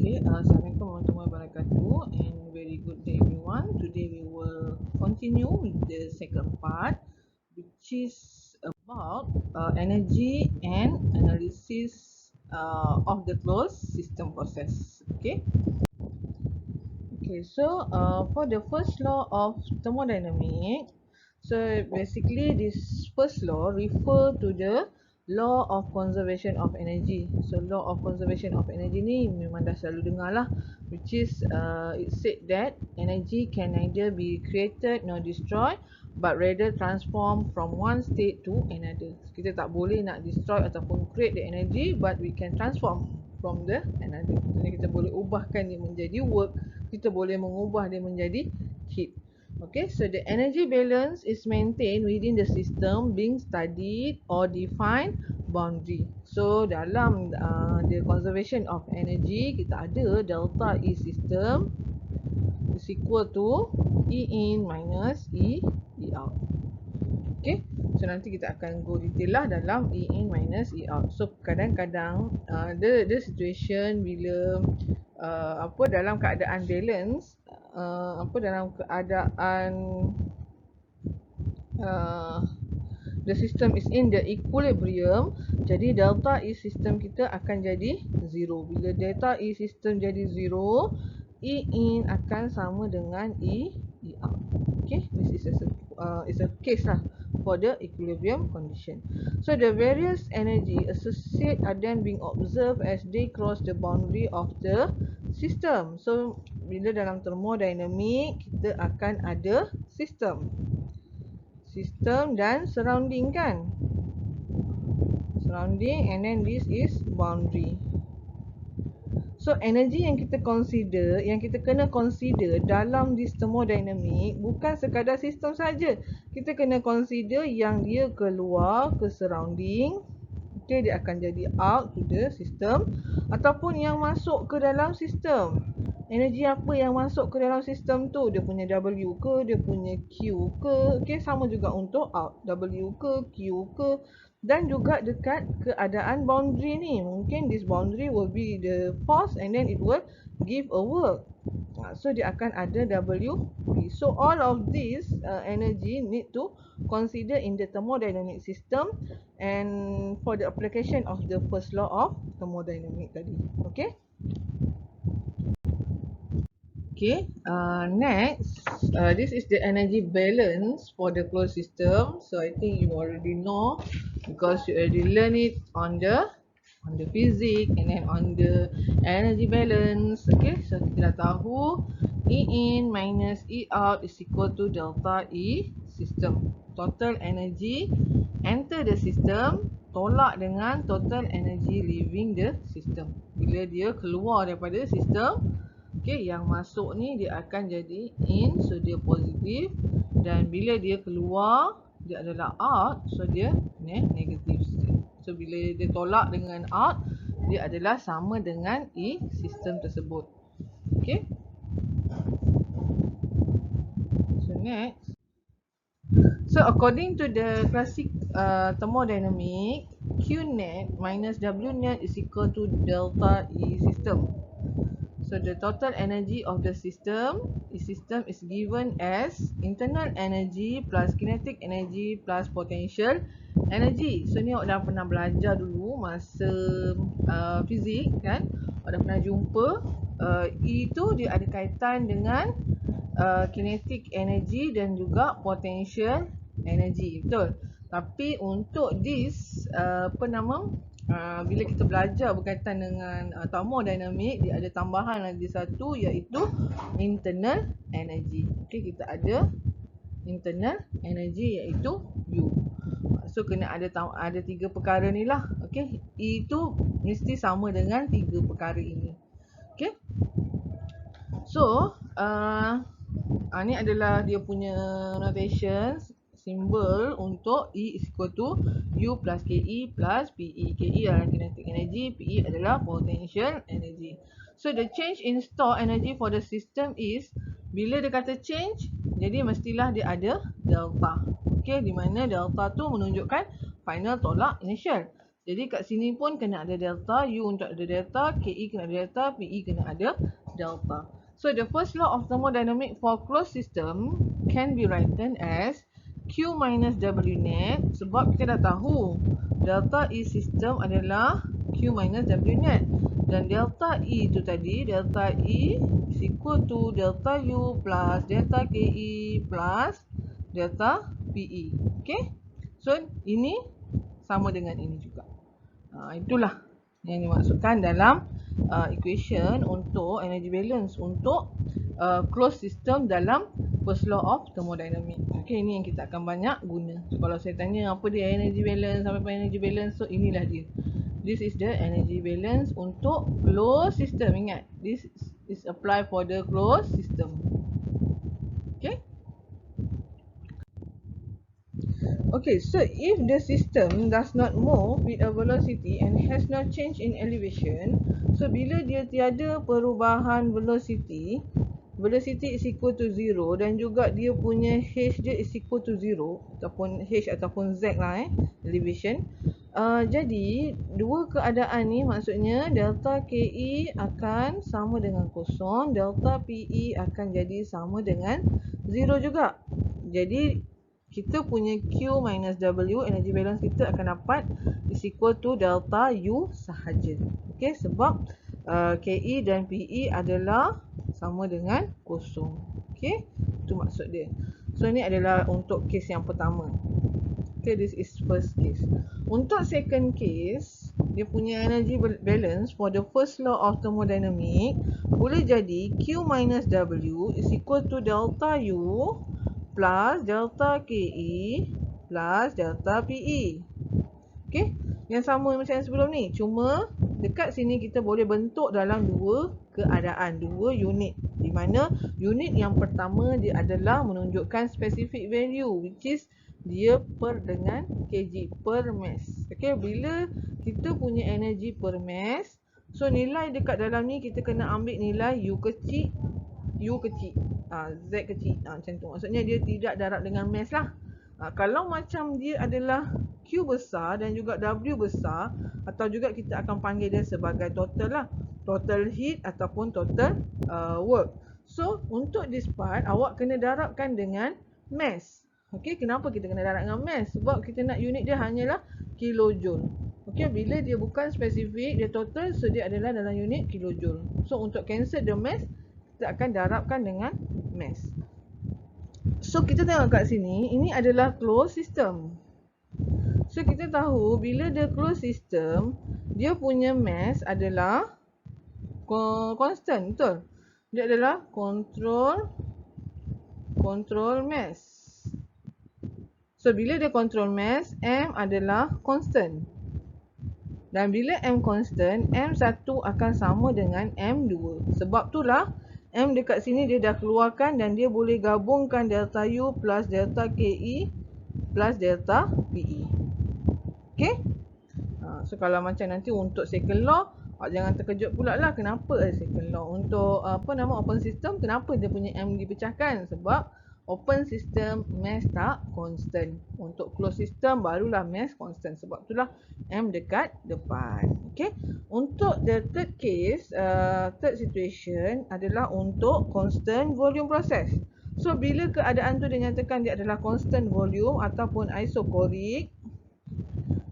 Assalamualaikum warahmatullahi wabarakatuh, and very good day everyone. Today we will continue with the second part, which is about energy and analysis of the closed system process. For the first law of thermodynamics, so basically this first law refer to the law of conservation of energy. So law of conservation of energy ni memang dah selalu dengar lah, which is it said that energy can neither be created nor destroyed, but rather transform from one state to another. Kita tak boleh nak destroy ataupun create the energy, but we can transform from the another. Jadi kita boleh ubahkan dia menjadi work, kita boleh mengubah dia menjadi heat. Okay, so the energy balance is maintained within the system being studied or defined boundary. So dalam the conservation of energy, kita ada delta E system is equal to E in minus E out. Okay, so nanti kita akan go detail lah dalam E in minus E out. So kadang-kadang the situation bila dalam keadaan balance, dalam keadaan the system is in the equilibrium, jadi delta E system kita akan jadi 0. Bila delta E system jadi 0, E in akan sama dengan E out. Okay, this is a case lah for the equilibrium condition. So the various energy associated are then being observed as they cross the boundary of the system. So bila dalam thermodynamic, kita akan ada sistem dan surrounding kan, surrounding, and then this is boundary. So energy yang kita consider, yang kita kena consider dalam this thermodynamic bukan sekadar sistem saja. Kita kena consider yang dia keluar ke surrounding, okay, dia akan jadi out to the system, ataupun yang masuk ke dalam sistem. Energi apa yang masuk ke dalam sistem tu, dia punya W ke, dia punya Q ke, okay, sama juga untuk out, W ke, Q ke. Dan juga dekat keadaan boundary ni, mungkin this boundary will be the force and then it will give a work. So dia akan ada WP. So all of this energy need to consider in the thermodynamic system and for the application of the first law of thermodynamic tadi. Next, this is the energy balance for the closed system. So I think you already know because you already learn it on the physics and then on the energy balance. Okay, so kita dah tahu E in minus E out is equal to delta E system. Total energy enter the system tolak dengan total energy leaving the system. Bila dia keluar daripada sistem, okay, yang masuk ni dia akan jadi in, so dia positif, dan bila dia keluar dia adalah out, so dia negatif. So bila dia tolak dengan out, dia adalah sama dengan E sistem tersebut. Okay, so next, so according to the classic thermodynamic, Q net minus W net is equal to delta E system. So the total energy of the system is given as internal energy plus kinetic energy plus potential energy. So ni awak dah pernah belajar dulu masa fizik kan, awak dah pernah jumpa E tu dia ada kaitan dengan kinetic energy dan juga potential energy, betul. Tapi untuk this bila kita belajar berkaitan dengan thermodynamic, dia ada tambahan lagi satu, iaitu internal energy. Okay, kita ada internal energy iaitu U. So kena ada 3 perkara ni lah. Okay, E tu mesti sama dengan 3 perkara ini. Okay, so ni adalah dia punya notation, simbol untuk E is equal to U plus KE plus PE. KE adalah kinetic energy, PE adalah potential energy. So the change in store energy for the system is, bila dia kata change, jadi mestilah dia ada delta. Okay, di mana delta tu menunjukkan final tolak initial. Jadi kat sini pun kena ada delta, U untuk ada delta, KE kena ada delta, PE kena ada delta. So the first law of thermodynamics for closed system can be written as Q minus W net, sebab kita dah tahu delta E system adalah Q minus W net. Dan delta E tu tadi, delta E is equal to delta U plus delta KE plus delta PE. Okay? So ini sama dengan ini juga. Itulah yang dimaksudkan dalam equation untuk energy balance untuk closed system dalam first law of thermodynamics. Okay, ini yang kita akan banyak guna. So kalau saya tanya apa dia energy balance, sampai apa energy balance, so inilah dia. This is the energy balance untuk closed system. Ingat, this is apply for the closed system. Okay. Okay, so if the system does not move with a velocity and has no change in elevation, so bila dia tiada perubahan velocity, velocity is equal to 0 dan juga dia punya h dia is equal to 0 ataupun h ataupun z lah elevation. Jadi dua keadaan ni maksudnya delta KE akan sama dengan kosong, delta PE akan jadi sama dengan 0 juga. Jadi kita punya Q minus W, energy balance kita akan dapat is equal to delta U sahaja. Okay, sebab KE dan PE adalah sama dengan kosong. Okay, itu maksud dia. So ni adalah untuk case yang pertama. Okay, this is first case. Untuk second case, dia punya energy balance for the first law of thermodynamics boleh jadi Q minus W is equal to delta U plus delta KE plus delta PE. Okay, yang sama macam yang sebelum ni. Cuma dekat sini kita boleh bentuk dalam dua keadaan, dua unit. Di mana unit yang pertama dia adalah menunjukkan specific value, which is dia per dengan kg, per mass. Okay, bila kita punya energy per mass, so nilai dekat dalam ni kita kena ambil nilai U kecil, U kecil, Z kecil, macam tu. Maksudnya dia tidak darab dengan mass lah. Kalau macam dia adalah Q besar dan juga W besar, atau juga kita akan panggil dia sebagai total lah, total heat ataupun total work. So untuk this part awak kena darabkan dengan mass. Okay, kenapa kita kena darab dengan mass? Sebab kita nak unit dia hanyalah kilojoule. Okay, bila dia bukan spesifik, dia total, so dia adalah dalam unit kilojoule. So untuk cancel the mass, kita akan darabkan dengan mass. So kita tengok kat sini, ini adalah closed system. So kita tahu bila dia closed system, dia punya mass adalah constant, betul? Dia adalah control mass. So bila dia control mass, M adalah constant. Dan bila M constant, M1 akan sama dengan M2. Sebab itulah M dekat sini dia dah keluarkan dan dia boleh gabungkan delta U plus delta KE plus delta PE. Okay? So kalau macam nanti untuk second law, jangan terkejut pula lah kenapa second law. Untuk open system, kenapa dia punya M dipecahkan? Sebab open system mass tak constant. Untuk closed system barulah mass constant. Sebab itulah M dekat depan. Okay. Untuk the third case, third situation adalah untuk constant volume process. So bila keadaan tu dinyatakan dia adalah constant volume ataupun isochoric,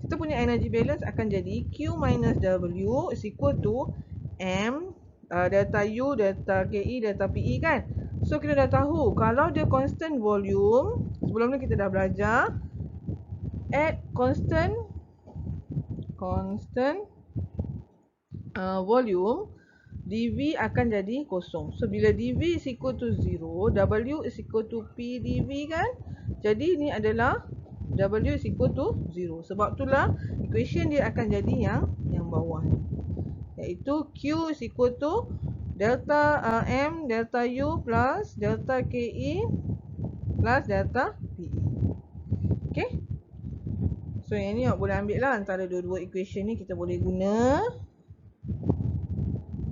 kita punya energy balance akan jadi Q minus W is equal to M delta U, delta KE, delta PE kan. So kita dah tahu kalau dia constant volume, sebelum ni kita dah belajar, at constant volume, dV akan jadi kosong. So bila dV is equal to 0, W is equal to P dV kan. Jadi ni adalah W is equal to 0. Sebab itulah equation dia akan jadi yang bawah ni, iaitu Q is equal to delta M delta U plus delta KE plus delta PE. Okay. So yang ni awak boleh ambil lah antara dua-dua equation ni kita boleh guna.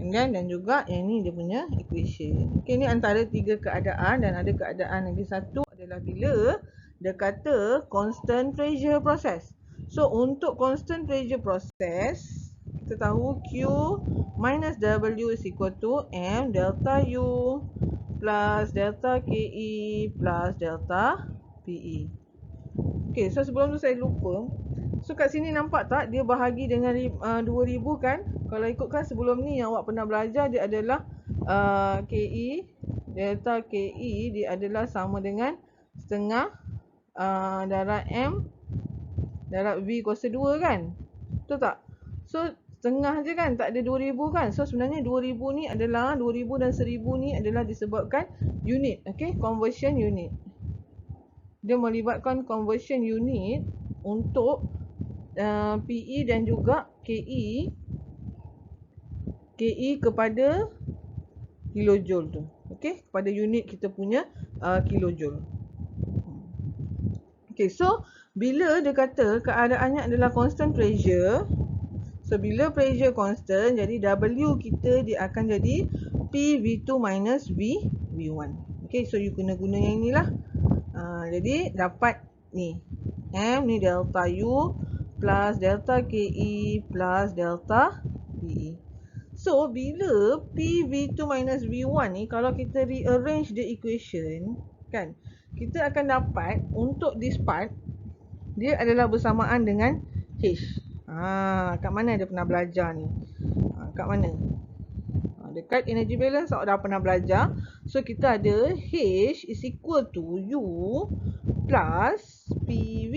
Dan juga yang ni dia punya equation. Okay, ni antara tiga keadaan dan ada keadaan lagi satu adalah bila dia kata constant pressure process. So untuk constant pressure process, kita tahu Q minus W is equal to M delta U plus delta KE plus delta PE. Okay, so sebelum tu saya lupa. So kat sini nampak tak dia bahagi dengan 2000 kan? Kalau ikutkan sebelum ni yang awak pernah belajar, dia adalah KE, delta KE dia adalah sama dengan setengah darab M darab V kuasa 2 kan? Betul tak? So setengah je kan, tak ada 2000 kan? So sebenarnya 2000 ni adalah 2000 dan 1000 ni adalah disebabkan unit. Okay, conversion unit. Dia melibatkan conversion unit untuk PE dan juga KE kepada kilojoule tu. Okey, kepada unit kita punya kilojoule. Okey, so bila dia kata keadaannya adalah constant pressure, so bila pressure constant, jadi W kita dia akan jadi PV2 minus V1. Okey, so you kena guna yang inilah. Jadi dapat ni M ni delta U plus delta KE plus delta PE. So bila PV2 minus V1 ni, kalau kita rearrange the equation kan, kita akan dapat untuk this part dia adalah bersamaan dengan H. Kat mana dia pernah belajar ni? Kat mana? Dekat energy balance awak dah pernah belajar. So kita ada H is equal to U plus PV.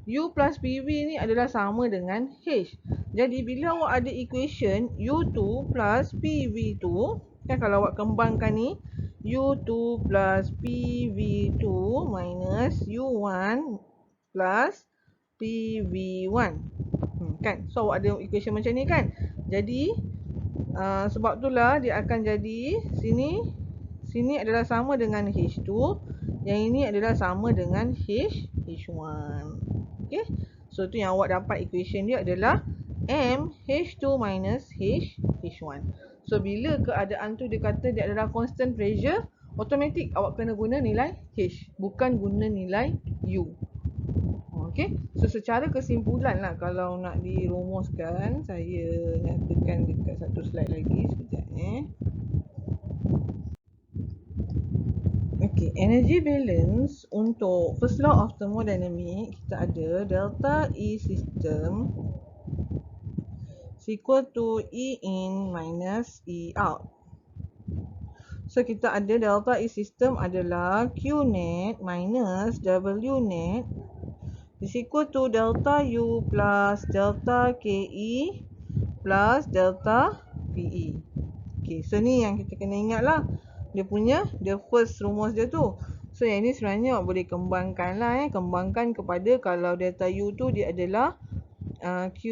U plus PV ni adalah sama dengan H. Jadi bila awak ada equation U2 plus PV2, kan kalau awak kembangkan ni, U2 plus PV2 minus U1 plus PV1. Kan? So awak ada equation macam ni kan? Jadi sebab itulah dia akan jadi sini adalah sama dengan H2, yang ini adalah sama dengan H1. Okey. So tu yang awak dapat equation dia adalah M H2 minus H1. So bila keadaan tu dia kata dia adalah constant pressure, automatik awak kena guna nilai H, bukan guna nilai U. Okey. So secara kesimpulan lah, kalau nak dirumuskan, saya nyatakan dekat satu slide lagi sekejap Okey, energy balance untuk first law of thermodynamics, kita ada delta E system is equal to E in minus E out. So kita ada delta E system adalah Q net minus W net is equal to delta U plus delta KE plus delta PE. Okay, so ni yang kita kena ingat lah. Dia punya, the first rumus dia tu. So yang ni sebenarnya awak boleh kembangkan lah kembangkan kepada kalau delta U tu dia adalah Q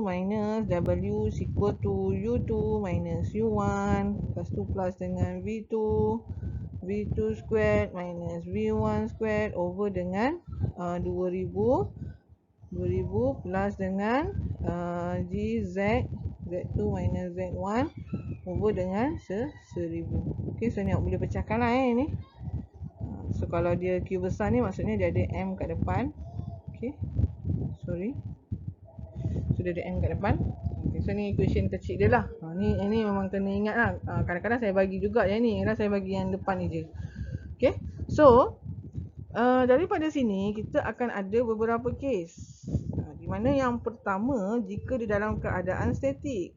minus W is equal to U2 minus U1. Lepas tu plus dengan V2 squared minus V1 squared over dengan 2000 plus dengan GZ Z2 minus Z1 over dengan 1000. Okay, so ni awak boleh pecahkan lah ni. So kalau dia Q besar ni, maksudnya dia ada M kat depan. Okay, sorry. So dia ada M kat depan. Okay, so ni equation kecil dia lah. Ni memang kena ingat lah. Kadang-kadang saya bagi juga yang ni. Saya bagi yang depan ni je. Okay, so daripada sini kita akan ada beberapa case. Di mana yang pertama, jika di dalam keadaan statik.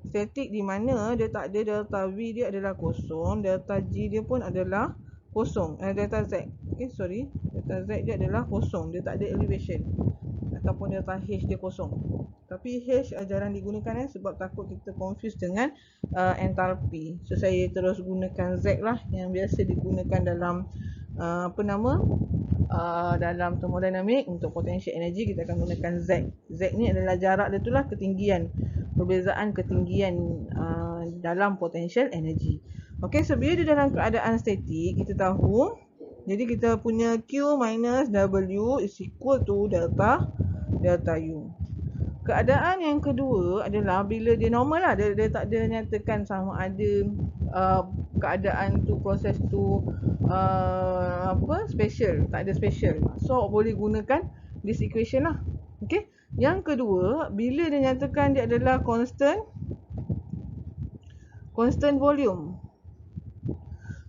Statik di mana dia tak ada delta V dia adalah kosong, delta G dia pun adalah kosong. Delta Z. Okay, sorry. Delta Z dia adalah kosong, dia tak ada elevation. Ataupun delta H dia kosong. Tapi H jarang digunakan sebab takut kita confuse dengan enthalpy. So saya terus gunakan Z lah yang biasa digunakan dalam dalam thermodynamic. Untuk potential energy kita akan gunakan Z. Z ni adalah jarak dia tu lah, ketinggian, perbezaan ketinggian dalam potential energy. Okay, so bila dia dalam keadaan statik, kita tahu, jadi kita punya Q minus W is equal to delta U. keadaan yang kedua adalah bila dia normal lah, dia tak ada nyatakan sama ada keadaan tu, proses tu special, tak ada special. So boleh gunakan this equation lah. Okay. Yang kedua, bila dia nyatakan dia adalah constant volume.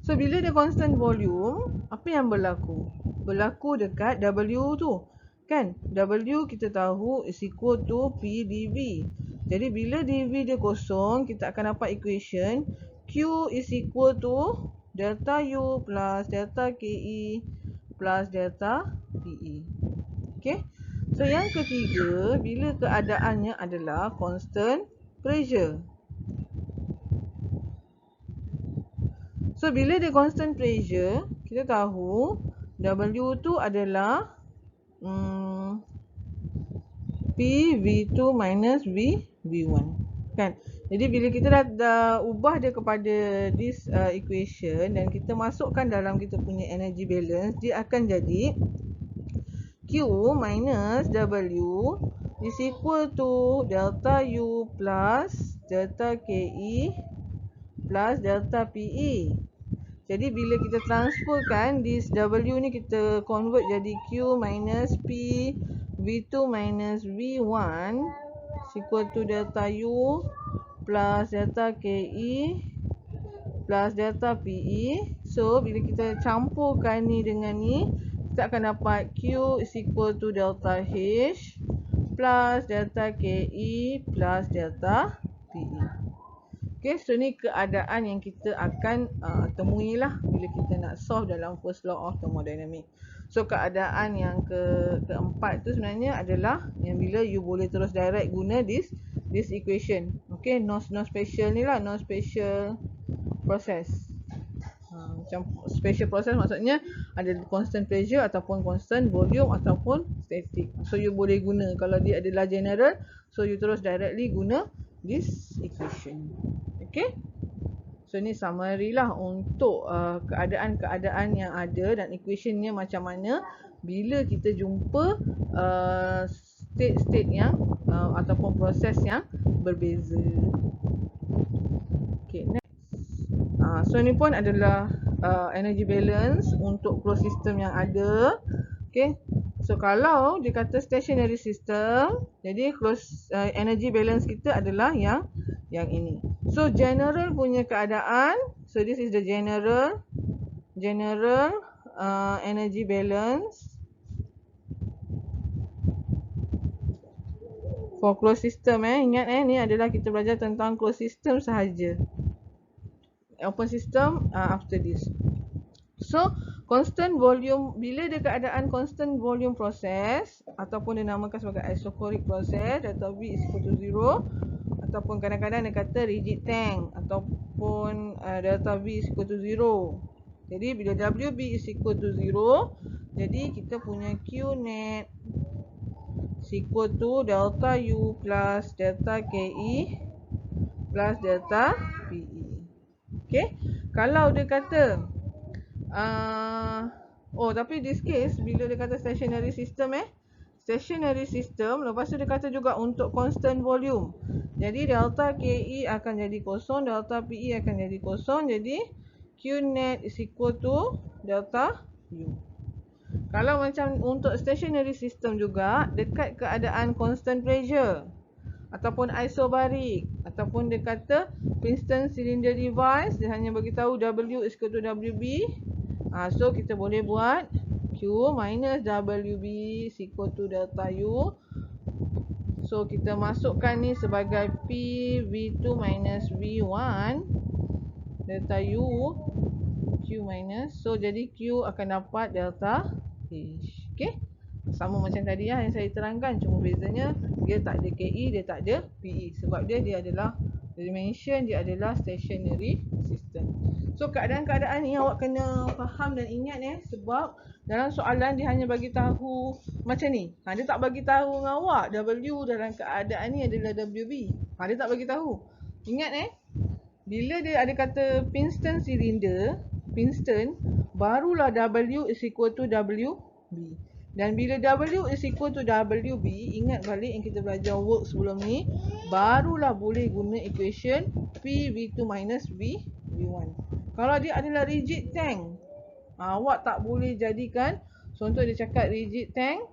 So bila dia constant volume, apa yang berlaku? Berlaku dekat W tu. Kan? W kita tahu is equal to P dV. Jadi bila dV dia kosong, kita akan dapat equation Q is equal to delta U plus delta KE plus delta PE. Okay? So yang ketiga, bila keadaannya adalah constant pressure. So bila dia constant pressure, kita tahu W tu adalah P V2 minus V1. Kan? Jadi bila kita dah ubah dia kepada this equation dan kita masukkan dalam kita punya energy balance, dia akan jadi Q minus W is equal to delta U plus delta KE plus delta PE. Jadi bila kita transferkan this W ni, kita convert jadi Q minus P V2 minus V1 is equal to delta U plus delta KE plus delta PE. So bila kita campurkan ni dengan ni, kita akan dapat Q is equal to delta H plus delta KE plus delta PE. Okay, so ni keadaan yang kita akan temui lah bila kita nak solve dalam first law of thermodynamics. So keadaan yang keempat tu sebenarnya adalah yang bila you boleh terus direct guna this equation. Okay, no special ni lah, no special process. Macam special process maksudnya ada constant pressure ataupun constant volume ataupun static. So you boleh guna, kalau dia adalah general, so you terus directly guna this equation. Okay. So ni summary lah untuk keadaan-keadaan yang ada dan equationnya macam mana bila kita jumpa state-state yang ataupun proses yang berbeza. Okay, next. So ni pun adalah energy balance untuk closed system yang ada. Okay. So kalau dia kata stationary system, jadi closed energy balance kita adalah yang ini. So general punya keadaan, so this is the general energy balance for closed system. Ingat ni adalah kita belajar tentang closed system sahaja. Open system after this. So constant volume, bila dia keadaan constant volume process ataupun dinamakan sebagai isochoric process, delta V is equal to 0, ataupun kadang-kadang dia kata rigid tank ataupun delta V is equal to 0. Jadi bila WB is equal to 0, jadi kita punya Q net is equal to delta U plus delta KE plus delta PE. Okay. Kalau dia kata tapi this case bila dia kata stationary system stationary system, lepas tu dia kata juga untuk constant volume. Jadi delta KE akan jadi kosong, delta PE akan jadi kosong. Jadi Q net is equal to delta U. Kalau macam untuk stationary system juga, dekat keadaan constant pressure ataupun isobaric, ataupun dia kata piston cylinder device, dia hanya beritahu W is equal to WB. So kita boleh buat Q minus WB is equal to delta U. So kita masukkan ni sebagai P V2 minus V1 delta U Q minus. So jadi Q akan dapat delta H. Okay. Sama macam tadi yang saya terangkan, cuma bezanya dia tak ada KE, dia tak ada PE. Sebab dia adalah dimension, dia adalah stationary system. So keadaan-keadaan ni awak kena faham dan ingat sebab dalam soalan dia hanya bagi tahu macam ni. Dia tak bagi tahu dengan awak W dalam keadaan ni adalah WB. Dia tak bagi tahu. Ingat bila dia ada kata piston cylinder, piston, barulah W is equal to WB. Dan bila W is equal to WB, ingat balik yang kita belajar work sebelum ni, barulah boleh guna equation PV2 minus V1. Kalau dia adalah rigid tank, awak tak boleh jadikan, contoh dia cakap rigid tank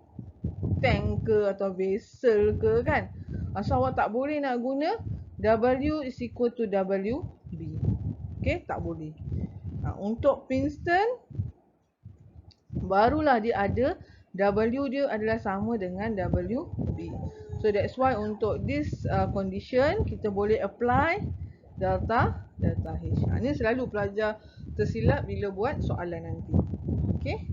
ke atau vessel ke kan. So awak tak boleh nak guna W is equal to WB. Okay, tak boleh. Untuk piston, barulah dia ada W dia adalah sama dengan WB. So that's why untuk this condition kita boleh apply delta H. Ini selalu pelajar tersilap bila buat soalan nanti. Okay.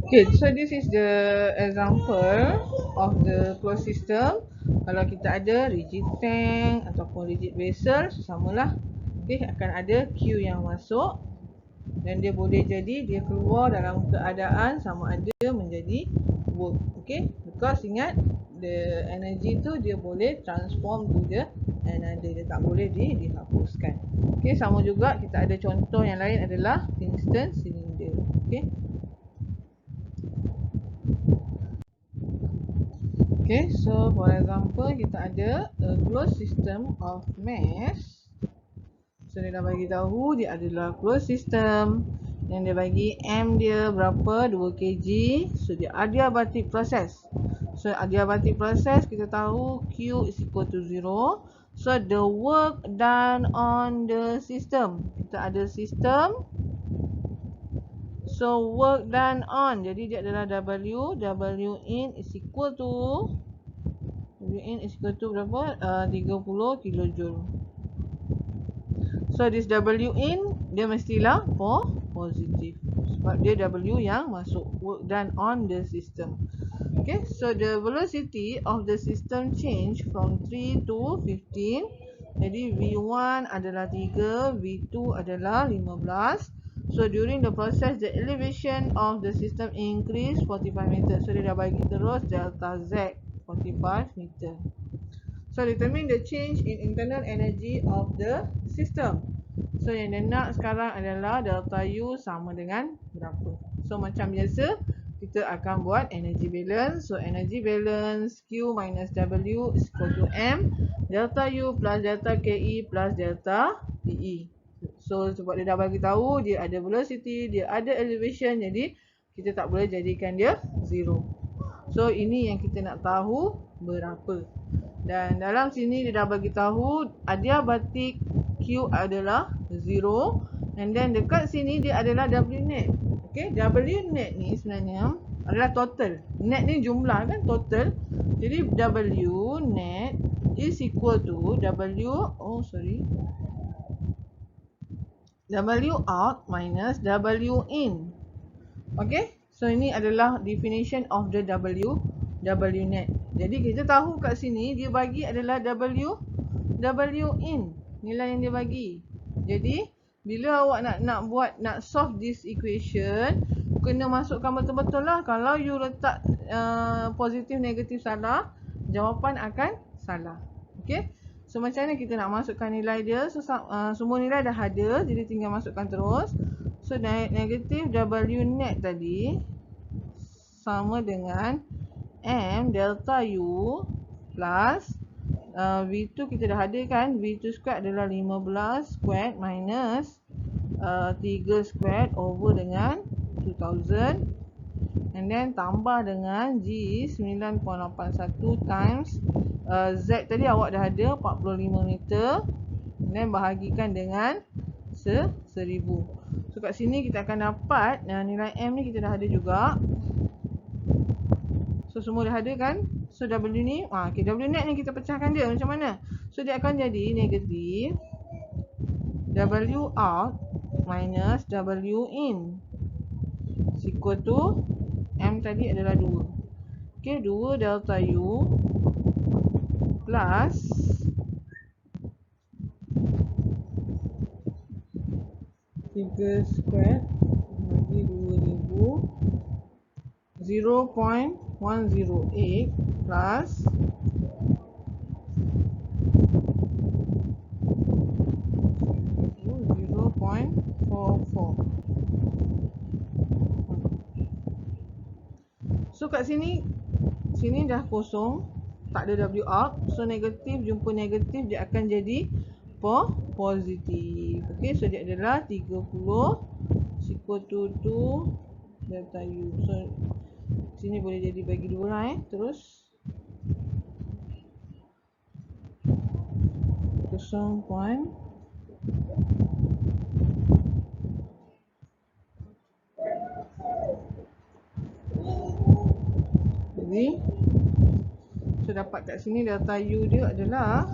Okay, so this is the example of the closed system. Kalau kita ada rigid tank ataupun rigid vessel, samalah. Okay, akan ada Q yang masuk. Dan dia boleh jadi dia keluar dalam keadaan sama ada menjadi work. Okay, because ingat the energy tu dia boleh transform to the another, dia tak boleh dihapuskan. Okay, sama juga kita ada contoh yang lain adalah piston cylinder. Okay. Okay, so for example kita ada a closed system of mass. So dia dah bagi tahu dia adalah closed system yang dia bagi M dia berapa, 2 kg. So dia adiabatic process. So adiabatic process kita tahu Q is equal to 0. So the work done on the system, kita ada system. So work done on, jadi dia adalah W in is equal to berapa? 30 kilojoule. So this W in dia mestilah positif sebab dia W yang masuk, work done on the system. Okay, so the velocity of the system change from 3 to 15. Jadi V1 adalah 3, V2 adalah 15. So during the process the elevation of the system increase 45 meter. So dia dah bagi terus delta Z 45 meter. So determine the change in internal energy of the system. So yang dia nak sekarang adalah delta U sama dengan berapa. So macam biasa kita akan buat energy balance. So energy balance Q minus W is equal to M delta U plus delta KE plus delta PE. So sebab dia dah bagi tahu dia ada velocity, dia ada elevation, jadi kita tak boleh jadikan dia zero. So ini yang kita nak tahu berapa. Dan dalam sini dia dah bagi tahu adiabatic Q adalah 0. And then dekat sini dia adalah W net. Okay, W net ni sebenarnya adalah total. Net ni jumlah kan, total. Jadi W net is equal to W out minus W in. Okay, so ini adalah definition of the W net. Jadi kita tahu kat sini dia bagi adalah W in, nilai yang dia bagi. Jadi bila awak nak solve this equation, kena masukkan betul-betul lah. Kalau you letak positif negatif salah, jawapan akan salah. Okay, so macam mana kita nak masukkan nilai dia? So semua nilai dah ada, jadi tinggal masukkan terus. So negatif W net tadi sama dengan M delta U plus V2 kita dah ada kan, V2 squared adalah 15 squared minus 3 squared over dengan 2000, and then tambah dengan G 9.81 times Z tadi awak dah ada 45 meter, and then bahagikan dengan 1000. So kat sini kita akan dapat nilai M ni kita dah ada juga. So semua dah ada kan. So W ni okay, W net ni kita pecahkan dia macam mana. So dia akan jadi negatif W out minus W in is equal to M tadi adalah 2. Okay, 2 delta U plus tiga square bagi 2000 0.108 plus 0.44. kat sini dah kosong, tak ada W out. So negatif jumpa negatif, dia akan jadi positif. Okay, so dia adalah 30 equal to 2 delta U. So sini boleh jadi bagi 2 lah Terus 0. Jadi so dapat kat sini delta U dia adalah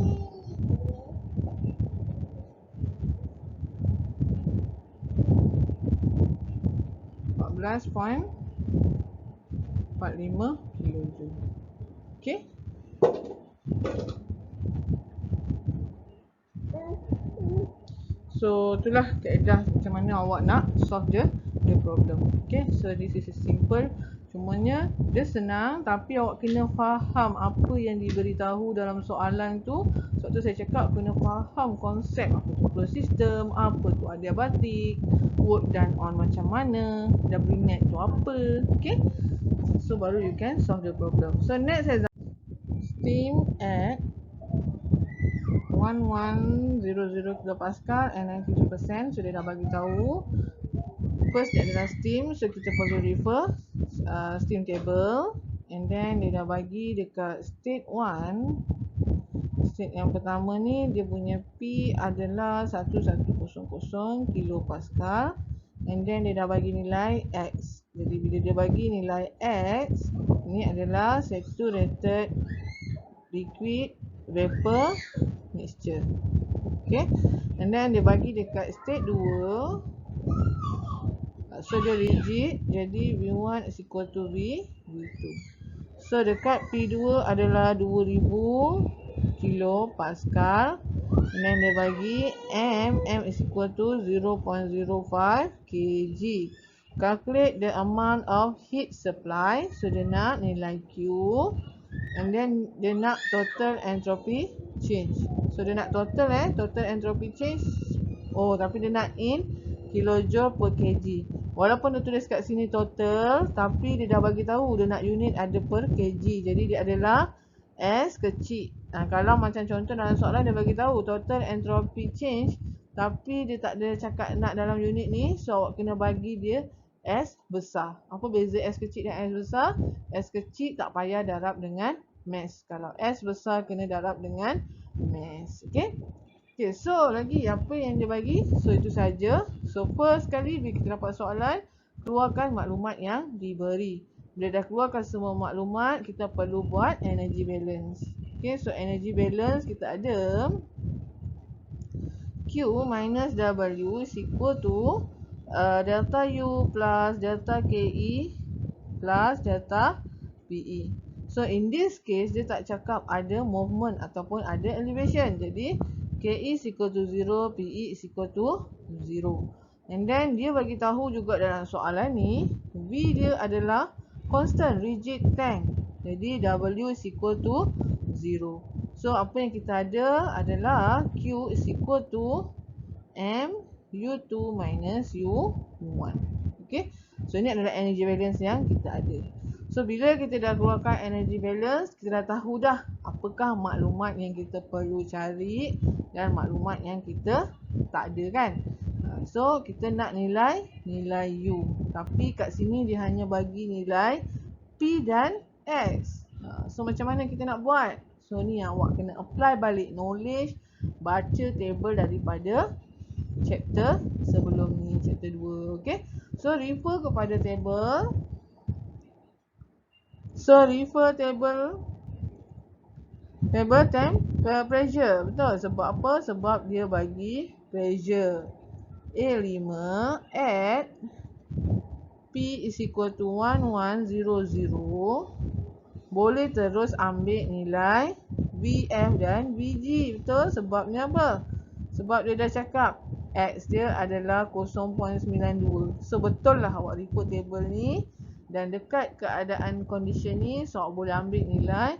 14.45 kilojoule. Okay. So itulah kaedah macam mana awak nak solve the problem. Okay, so this is a simple. Cumanya dia senang tapi awak kena faham apa yang diberitahu dalam soalan tu. Sebab tu saya cakap kena faham konsep apa tu closed system, apa tu adiabatik, work done on macam mana, WNet tu apa. Okay, so baru you can solve the problem. So next example, steam at 1100 kilopascal and 90%. So dia dah bagi tahu. First dia adalah steam, so kita perlu refer steam table. And then dia dah bagi dekat state 1. State yang pertama ni dia punya P adalah 1100 kilopascal. And then dia dah bagi nilai X. Jadi bila dia bagi nilai X, ni adalah saturated liquid vapor mixture. Okay, and then dia bagi dekat state 2. So dia rigid, jadi V1 is equal to V2. So dekat P2 adalah 2000 kilopascal. And then dia bagi M is equal to 0.05 kg. Calculate the amount of heat supply. So dia nak nilai Q. And then dia nak total entropy change. So dia nak total entropy change. Oh, tapi dia nak in kilojoule per kg. Walaupun dia tulis kat sini total, tapi dia dah bagi tahu dia nak unit ada per kg. Jadi dia adalah S kecil. Kalau macam contoh dalam soalan dia bagi tahu total entropy change, tapi dia tak ada cakap nak dalam unit ni, so awak kena bagi dia S besar. Apa beza S kecil dan S besar? S kecil tak payah darab dengan mass. Kalau S besar kena darab dengan mass. Okay. Okay, so lagi apa yang dia bagi? So itu saja. So first kali bila kita dapat soalan, keluarkan maklumat yang diberi. Bila dah keluarkan semua maklumat, kita perlu buat energy balance. Okay, so energy balance kita ada Q minus W is equal to delta U plus delta KE plus delta PE. So in this case, dia tak cakap ada movement ataupun ada elevation. Jadi KE is equal to 0, PE is equal to 0. And then dia bagi tahu juga dalam soalan ni, V dia adalah constant rigid tank. Jadi W is equal to 0. So apa yang kita ada adalah Q is equal to M U2 minus U1. Okay. So ini adalah energy balance yang kita ada. So bila kita dah keluarkan energy balance, kita dah tahu dah apakah maklumat yang kita perlu cari dan maklumat yang kita tak ada kan. So kita nak nilai U. Tapi kat sini dia hanya bagi nilai P dan X. So macam mana kita nak buat? So ni awak kena apply balik knowledge, baca table daripada chapter sebelum ni, chapter 2. Okay. So refer kepada table. So refer table pressure. Betul. Sebab apa? Sebab dia bagi pressure A5 at P is equal to 1100. Boleh terus ambil nilai VF dan VG. Betul? Sebabnya apa? Sebab dia dah cakap X dia adalah 0.92. So betul lah awak refer table ni. Dan dekat keadaan condition ni, so awak boleh ambil nilai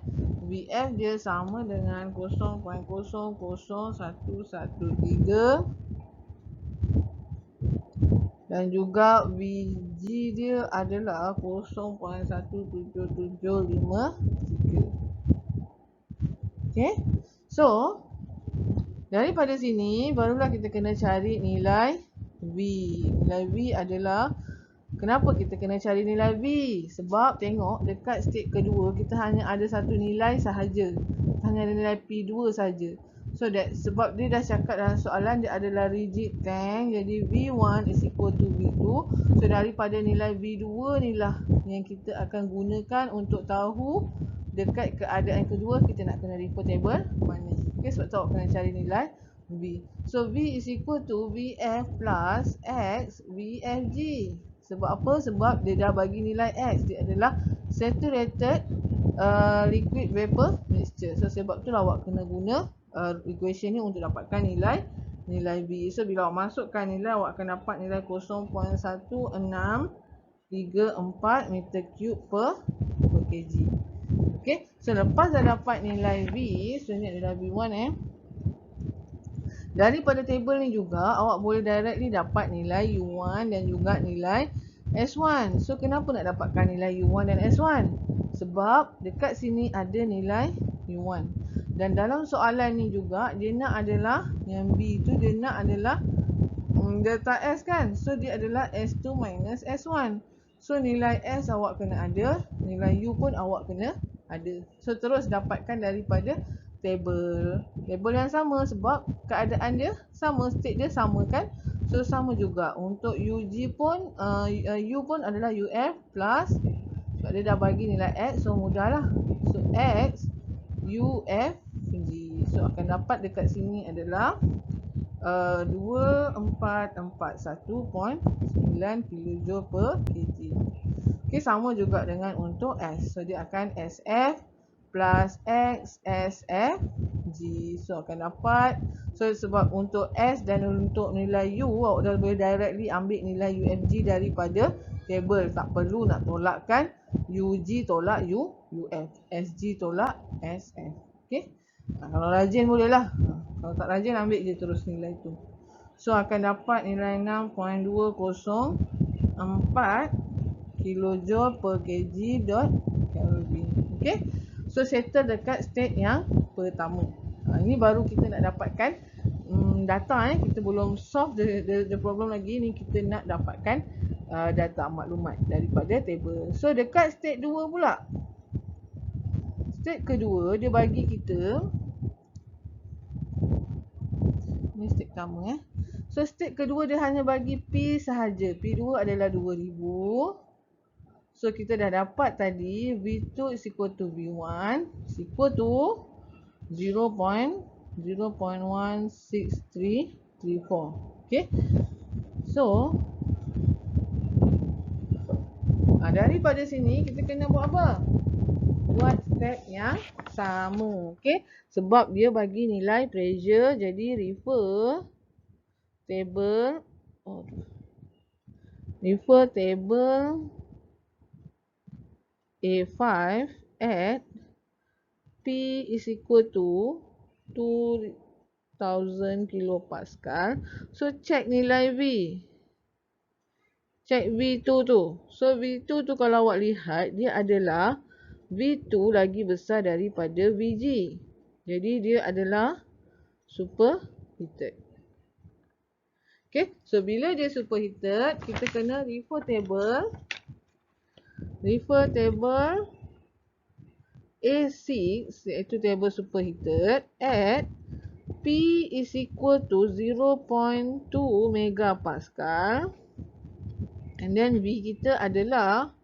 VF dia sama dengan 0.00113 Dan juga VG dia adalah 0.17753. Okay. So, daripada sini barulah kita kena cari nilai V. Nilai V adalah, kenapa kita kena cari nilai V? Sebab tengok dekat state kedua kita hanya ada satu nilai sahaja. Hanya ada nilai P2 saja. So sebab dia dah cakap dalam soalan dia adalah rigid tank. Jadi V1 is equal to V2. So daripada nilai V2 ni lah yang kita akan gunakan untuk tahu dekat keadaan kedua kita nak kena refer table mana. Okay, sebab tu awak kena cari nilai V. So V is equal to VF plus X VFG. Sebab apa? Sebab dia dah bagi nilai X. Dia adalah saturated liquid vapor mixture. So sebab tu lah awak kena guna equation ni untuk dapatkan nilai V. So bila awak masukkan nilai, awak akan dapat nilai 0.1634 meter cube per kg. Okay, so lepas dah dapat nilai V, so ni adalah V1 daripada table ni juga awak boleh directly dapat nilai U1 dan juga nilai S1. So kenapa nak dapatkan nilai U1 dan S1? Sebab dekat sini ada nilai U1. Dan dalam soalan ni juga dia nak adalah yang B tu dia nak adalah delta S kan. So dia adalah S2 minus S1. So nilai S awak kena ada, nilai U pun awak kena ada. So terus dapatkan daripada table yang sama sebab keadaan dia sama, state dia sama kan. So sama juga untuk UG pun U pun adalah UF plus, sebab dia dah bagi nilai X, so mudahlah. So X UF G. So akan dapat dekat sini adalah 2441.9 kJ per kg. Okay, sama juga dengan untuk S. So dia akan SF plus X SF G. So akan dapat, so sebab untuk S dan untuk nilai U awak dah boleh directly ambil nilai UFG daripada table. Tak perlu nak tolakkan UG tolak UF, SG tolak SF. Okay, kalau rajin boleh lah. Kalau tak rajin ambil je terus nilai tu. So akan dapat nilai 6.204 kilojoule per kg dot Kelvin. Okay, so settle dekat state yang pertama. Ini baru kita nak dapatkan data. Kita belum solve the problem lagi. Ni kita nak dapatkan data maklumat daripada table. So dekat state 2 pula, state kedua dia bagi kita, ni state pertama So state kedua dia hanya bagi P sahaja. P2 adalah 2000. So kita dah dapat tadi V2 is equal to V1 is equal to 0.16334. Okay. So daripada sini kita kena buat apa? Buat step yang sama. Okay. Sebab dia bagi nilai pressure, jadi refer table A5 at P is equal to 2000 kilopascal. So check nilai V. Check V2 tu. So V2 tu kalau awak lihat dia adalah V2 lagi besar daripada VG. Jadi dia adalah superheated. Okay, so bila dia superheated, kita kena refer table A6 iaitu table superheated at P is equal to 0.2 megapascal, and then V kita adalah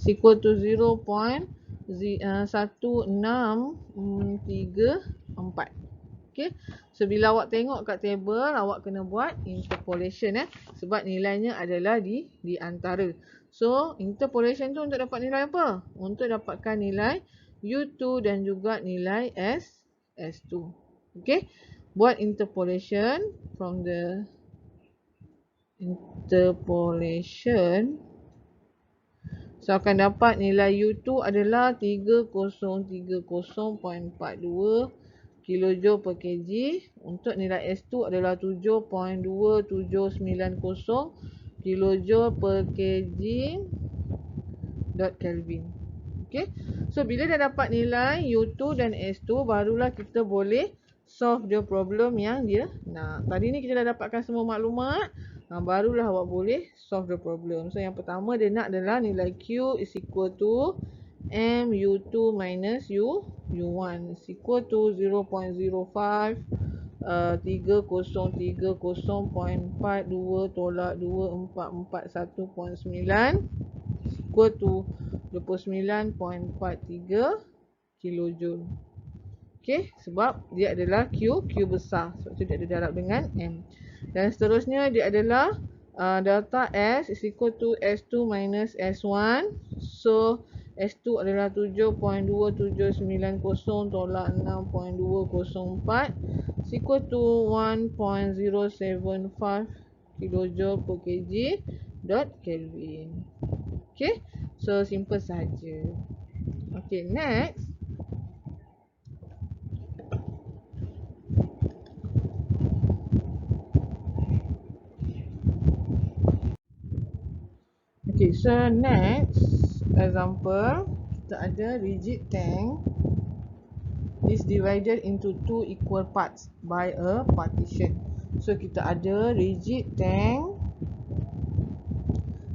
equal to 0.1634. Okay. So bila awak tengok kat table, awak kena buat interpolation sebab nilainya adalah di antara. So interpolation tu untuk dapat nilai apa? Untuk dapatkan nilai U2 dan juga nilai S2. Okay. Buat interpolation from the interpolation. So akan dapat nilai U2 adalah 3030.42 kilojoule per kg. Untuk nilai S2 adalah 7.2790 kilojoule per kg dot Kelvin. Okay. So bila dah dapat nilai U2 dan S2, barulah kita boleh solve the problem yang dia nak. Tadi ni kita dah dapatkan semua maklumat, barulah awak boleh solve the problem. So yang pertama dia nak adalah nilai Q is equal to MU2 minus U1 is equal to 0.05 3030.42 tolak 2441.9 equal to 29.43 kilojoule. Okey, sebab dia adalah Q besar. Sebab tu dia ada darab dengan M. Dan seterusnya dia adalah delta S is equal to S2 minus S1. So S2 adalah 7.2790 tolak 6.204 is equal to 1.075 kilojoule per kg dot Kelvin. Okay, so simple saja. Okay, next. Okay, so next example, kita ada rigid tank is divided into two equal parts by a partition. So kita ada rigid tank,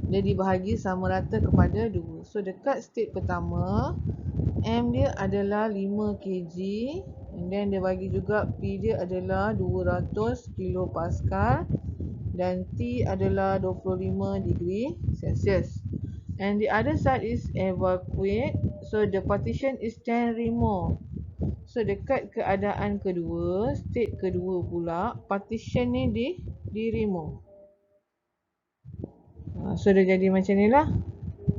dia dibahagi sama rata kepada dua. So dekat state pertama, M dia adalah 5 kg, and then dia bagi juga P dia adalah 200 kilopascal dan T adalah 25 degree Celsius. And the other side is evacuate. So the partition is 10 remove. So dekat keadaan kedua, state kedua pula, partition ni di remove. So dia jadi macam ni lah.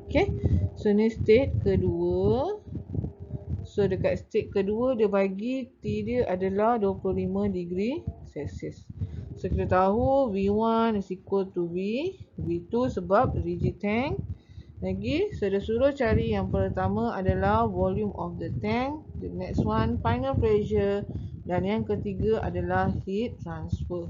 Okay, so ni state kedua. So dekat state kedua dia bagi T dia adalah 25 degree Celsius. So kita tahu V1 is equal to V2 sebab rigid tank. Lagi, so dia suruh cari yang pertama adalah volume of the tank, the next one final pressure, dan yang ketiga adalah heat transfer.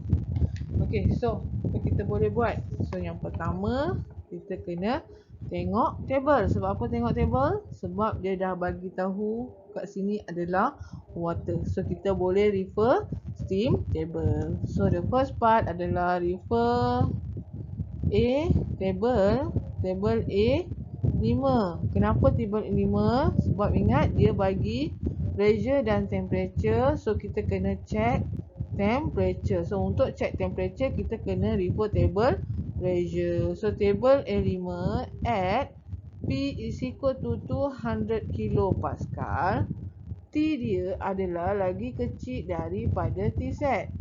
Okay, so apa kita boleh buat? So yang pertama kita kena tengok table. Sebab apa tengok table? Sebab dia dah bagi tahu kat sini adalah water. So kita boleh refer steam table. So the first part adalah refer table A 5. Kenapa table 5? Sebab ingat dia bagi pressure dan temperature. So kita kena check temperature. So untuk check temperature kita kena refer table pressure. So table A5 at P is equal to 200 kilopascal. T dia adalah lagi kecil daripada T set.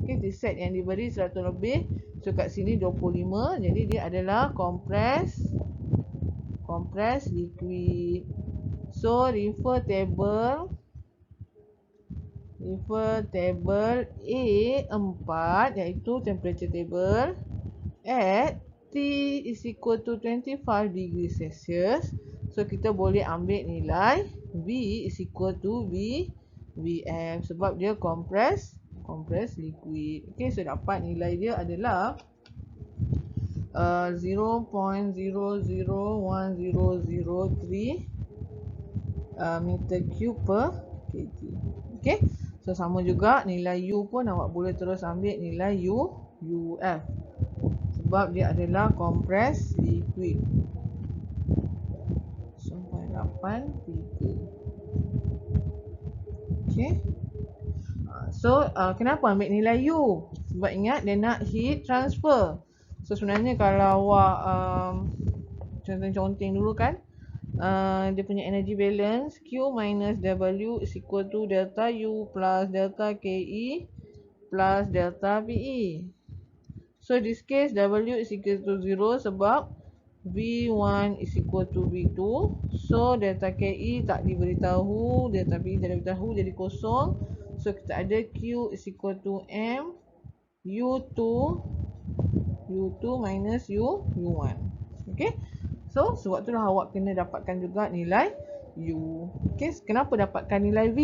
Okay, T set yang diberi 100 lebih. So kat sini 25. Jadi dia adalah compressed liquid. So refer table A4 iaitu temperature table at T is equal to 25 degree Celsius. So kita boleh ambil nilai V is equal to VF sebab dia compressed liquid. Okay, so dapat nilai dia adalah 0.001003 meter cube per kg. Okay, so sama juga nilai U pun awak boleh terus ambil nilai UF sebab dia adalah compressed liquid. 0.83. Okay, so kenapa ambil nilai U? Sebab ingat dia nak heat transfer. So sebenarnya kalau awak conteng dulu kan, dia punya energy balance Q minus W is equal to delta U plus delta KE plus delta PE. So this case W is equal to 0 sebab V1 is equal to V2. So delta KE tak diberitahu, delta PE tak diberitahu, jadi kosong. So kita ada Q is equal to M U2 minus U1. Okay, so sebab itulah awak kena dapatkan juga nilai U. Okay, kenapa dapatkan nilai V?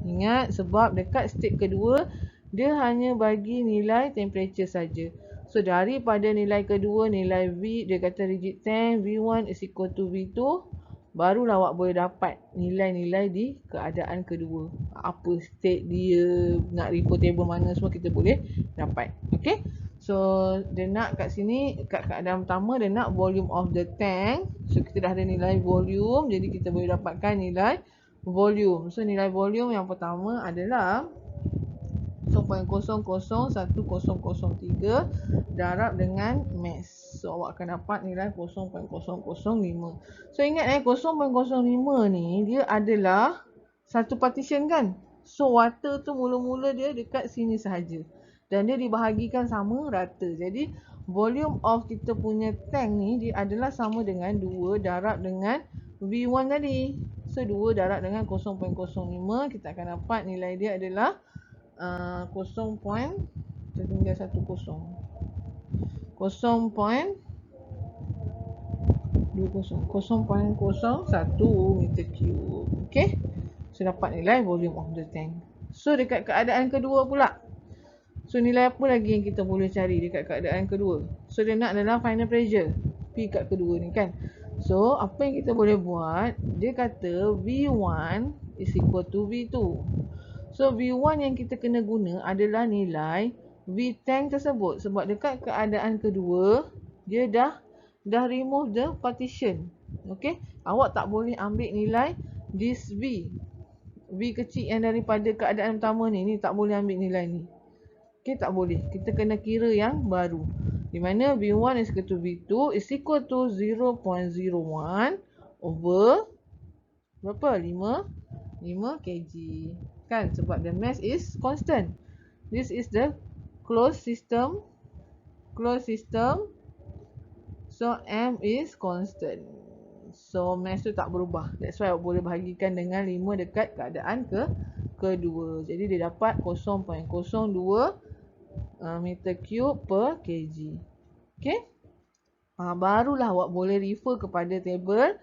Ingat, sebab dekat state kedua dia hanya bagi nilai temperature saja. So daripada nilai kedua, nilai V, dia kata rigid tank V1 is equal to V2, barulah awak boleh dapat nilai-nilai di keadaan kedua. Apa state dia, nak refer table mana, semua kita boleh dapat. Okay, so dia nak kat sini, kat keadaan pertama dia nak volume of the tank. So kita dah ada nilai volume, jadi kita boleh dapatkan nilai volume. So nilai volume yang pertama adalah 0.001003 darab dengan mass. So awak akan dapat nilai 0.005. So ingat 0.05 ni dia adalah satu partition kan. So water tu mula-mula dia dekat sini sahaja. Dan dia dibahagikan sama rata. Jadi volume of kita punya tank ni dia adalah sama dengan 2 darab dengan V1 tadi. So 2 darab dengan 0.05, kita akan dapat nilai dia adalah 0.20 meter cube. Okay, so dapat nilai volume of the tank. So dekat keadaan kedua pula, so nilai apa lagi yang kita boleh cari dekat keadaan kedua? So dia nak adalah final pressure P kat kedua ni kan. So apa yang kita boleh buat, dia kata V1 is equal to V2. So V1 yang kita kena guna adalah nilai V tank tersebut. Sebab dekat keadaan kedua, dia dah remove the partition. Okay, awak tak boleh ambil nilai this V kecil yang daripada keadaan pertama ni tak boleh ambil nilai ni. Okay, tak boleh. Kita kena kira yang baru. Di mana V1 is equal to V2 is equal to 0.01 over berapa? 5 kg. Kan? Sebab the mass is constant. This is the closed system. So M is constant. So mass tu tak berubah. That's why awak boleh bahagikan dengan 5 dekat keadaan kedua. Jadi dia dapat 0.02 meter cube per kg. Okay, barulah awak boleh refer kepada table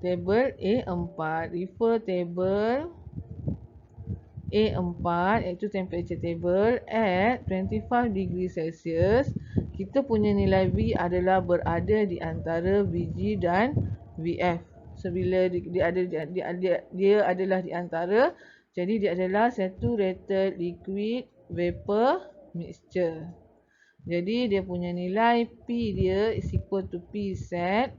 A4. Refer table A4 iaitu temperature table at 25 degree Celsius. Kita punya nilai V adalah berada di antara Vg dan Vf. So bila dia adalah di antara, jadi dia adalah saturated liquid vapor mixture. Jadi dia punya nilai P dia is equal to P set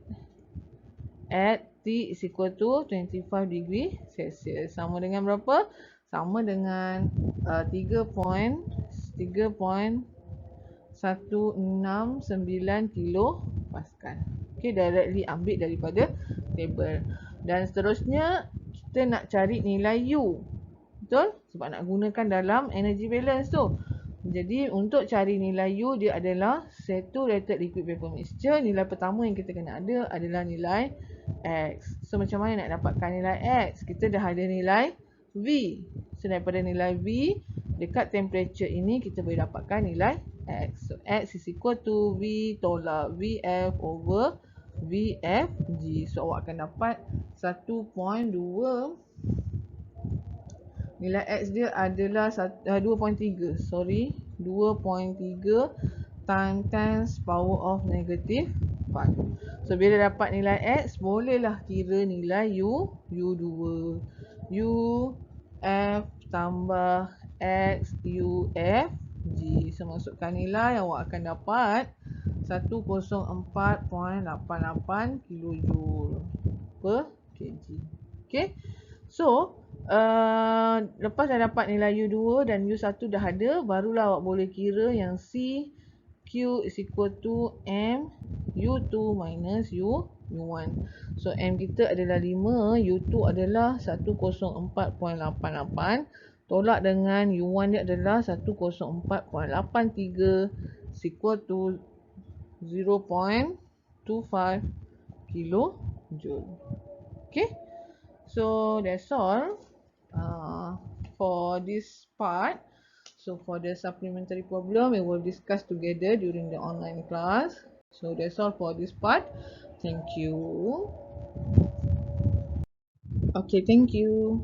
at T is equal to 25 degree Celsius. Sama dengan berapa? Sama dengan 3.169 kilo Pascal. Okay, directly ambil daripada table. Dan seterusnya kita nak cari nilai U. Betul? Sebab nak gunakan dalam energy balance tu. Jadi untuk cari nilai U, dia adalah saturated liquid vapor mixture. Nilai pertama yang kita kena ada adalah nilai X. So macam mana nak dapatkan nilai X? Kita dah ada nilai V. So daripada nilai V dekat temperature ini, kita boleh dapatkan nilai X. So X is equal to V tolak VF over VFG. So awak akan dapat 1.2. Nilai X dia adalah 2.3. Sorry, 2.3 times power of negative 5. So bila dapat nilai X, bolehlah kira nilai U2. U F tambah X U F G. So masukkan nilai, awak akan dapat 104.88 kilojoule per kg. Okay, so lepas dah dapat nilai U2 dan U1 dah ada, barulah awak boleh kira yang C Q is equal to M U2 minus U1. So M kita adalah 5, U2 adalah 104.88, tolak dengan U1 dia adalah 104.83 is equal to 0.25 kilojoule. Okay, so that's all for this part. So for the supplementary problem, we will discuss together during the online class. So that's all for this part. Thank you. Okay, thank you.